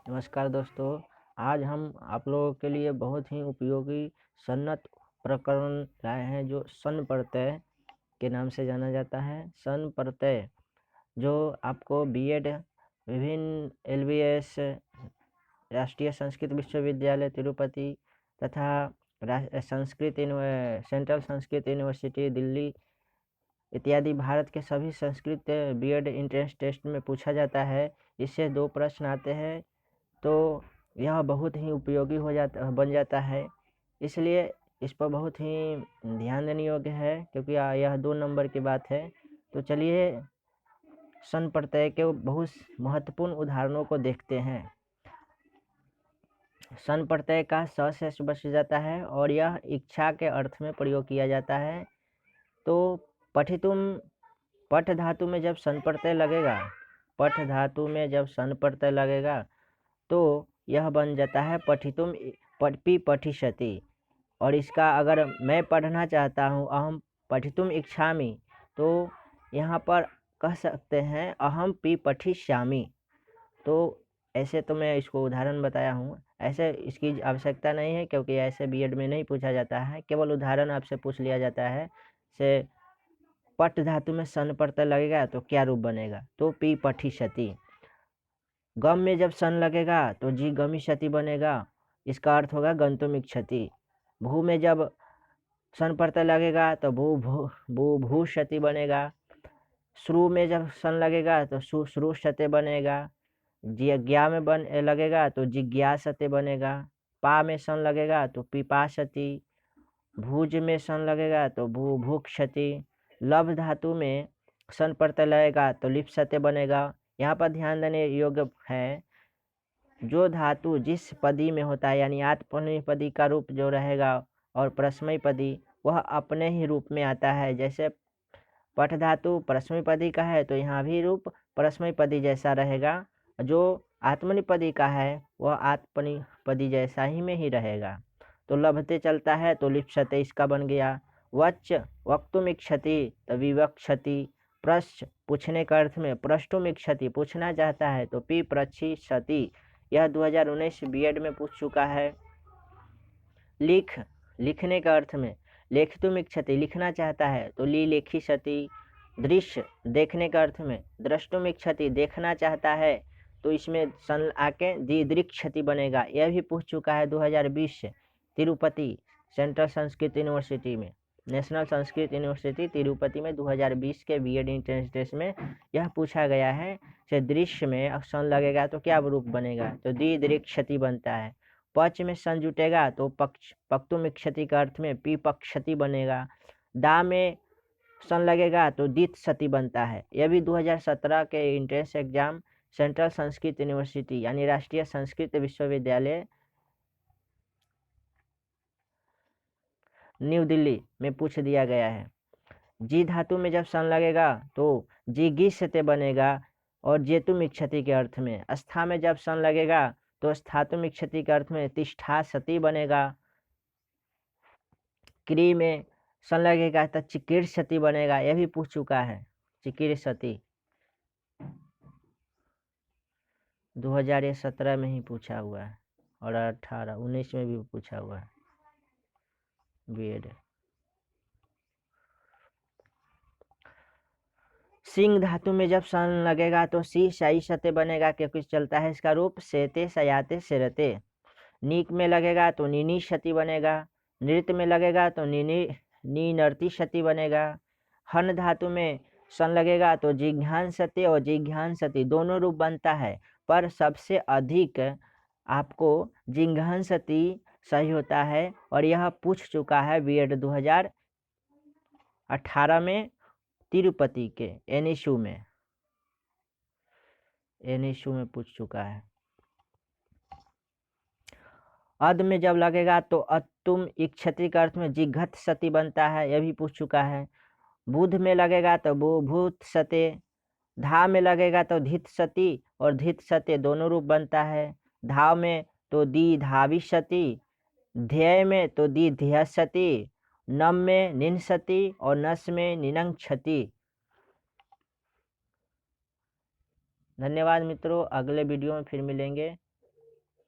नमस्कार दोस्तों। आज हम आप लोगों के लिए बहुत ही उपयोगी सन्नत प्रकरण लाए हैं जो सन प्रत्यय के नाम से जाना जाता है। सन प्रत्यय जो आपको बीएड, विभिन्न एलबीएस, राष्ट्रीय संस्कृत विश्वविद्यालय तिरुपति तथा सेंट्रल संस्कृत यूनिवर्सिटी दिल्ली इत्यादि भारत के सभी संस्कृत बीएड एंट्रेंस टेस्ट में पूछा जाता है। इससे 2 प्रश्न आते हैं, तो यह बहुत ही उपयोगी बन जाता है। इसलिए इस पर बहुत ही ध्यान देने योग्य है, क्योंकि यह 2 नंबर की बात है। तो चलिए सन प्रत्यय के बहुत महत्वपूर्ण उदाहरणों को देखते हैं। सन प्रत्यय का स से बच जाता है और यह इच्छा के अर्थ में प्रयोग किया जाता है। तो पठितुम, पठ धातु में जब सन प्रत्यय लगेगा, पठ धातु में जब सन प्रत्यय लगेगा तो यह बन जाता है पठितुम पठिष्यति। और इसका अगर मैं पढ़ना चाहता हूँ, अहम पठितुम इच्छामि, तो यहाँ पर कह सकते हैं अहम पठिष्यामि। तो ऐसे तो मैं इसको उदाहरण बताया हूँ, ऐसे इसकी आवश्यकता नहीं है, क्योंकि ऐसे बीएड में नहीं पूछा जाता है। केवल उदाहरण आपसे पूछ लिया जाता है। से पठ धातु में सन प्रत्यय लगेगा तो क्या रूप बनेगा, तो पठिष्यति। गम में जब सन लगेगा तो जी गमिष्यति बनेगा, इसका अर्थ होगा गंतुम इच्छति। भू में जब सन प्रत्यय लगेगा तो भू भूष्यति बनेगा। श्रु में जब सन लगेगा तो शुश्रूष्यते बनेगा। ज्ञा में लगेगा तो जिज्ञासते बनेगा। पा में सन लगेगा तो पिपासति। भूज में सन लगेगा तो भूभुक्षति। लभ धातु में सन प्रत्यय लगेगा तो लिप्सते बनेगा। यहाँ पर ध्यान देने योग्य है, जो धातु जिस पदी में होता है, यानी आत्मनेपदी पदी का रूप जो रहेगा और परस्मई पदी, वह अपने ही रूप में आता है। जैसे पठ धातु परस्मई पदी का है तो यहाँ भी रूप परस्मई पदी जैसा रहेगा। जो आत्मनिपदी का है वह आत्मनिपदी जैसा ही में ही रहेगा। तो लभते चलता है तो लिप्सते इसका बन गया। वच वक्तुम इच्छति तो विवक्षति। प्रश्च पूछने का अर्थ में प्रष्टुम इच्छति पूछना चाहता है तो प्रच्छति। यह 2019 बीएड में पूछ चुका है। लिख लिखने का अर्थ में लेखितुम इच्छति लिखना चाहता है तो लेखिष्यति। दृश्य देखने का अर्थ में द्रष्टुम इच्छति देखना चाहता है तो इसमें सन आके दिदृक्षति बनेगा। यह भी पूछ चुका है 2020 तिरुपति सेंट्रल संस्कृत यूनिवर्सिटी में, नेशनल संस्कृत यूनिवर्सिटी तिरुपति में 2020 के बीएड एंट्रेंस टेस्ट में यह पूछा गया है। से दृश्य में सन लगेगा तो क्या रूप बनेगा, तो दिदृक्षति बनता है। पच में सन जुटेगा तो पक्तुम इक्षति का अर्थ में पक्षति बनेगा। दा में सन लगेगा तो दित सती बनता है। यह भी 2017 के entrance exam central Sanskrit university यानी राष्ट्रीय संस्कृत विश्वविद्यालय न्यू दिल्ली में पूछ दिया गया है। जी धातु में जब सन लगेगा तो जिगीषते बनेगा और जेतुम इच्छति के अर्थ में। अस्था में जब सन लगेगा तो स्थातुम इच्छति के अर्थ में तिष्ठा सती बनेगा। क्री में सन लगेगा तो चिकीर्षति बनेगा। यह भी पूछ चुका है, चिकीर्षति 2017 में ही पूछा हुआ है और 19 में भी पूछा हुआ है बीएड। सिंह धातु में जब सन लगेगा तो सी शाई सते बनेगा, क्योंकि चलता है इसका रूप सेते सयाते सिरते। नीक में लगेगा तो नीनी शति बनेगा। नृत्य में लगेगा तो नी नर्ती शति बनेगा। हन धातु में सन लगेगा तो जिघ्यान सती और जिघ्यान सती दोनों रूप बनता है, पर सबसे अधिक आपको जिघ्यान सती सही होता है। और यह पूछ चुका है बीएड 2018 में तिरुपति के एनएसयू में पूछ चुका है। अद में जब लगेगा तो अतुम इक्षति का अर्थ में जिघत सती बनता है। यह भी पूछ चुका है। बुध में लगेगा तो भूत सते। धा में लगेगा तो धित सती और धित सते दोनों रूप बनता है। धाव में तो दी धावी सती। ध्यय में तो दी ध्यय सती। नम में निन सती और नस में निनंग क्षति। धन्यवाद मित्रों, अगले वीडियो में फिर मिलेंगे।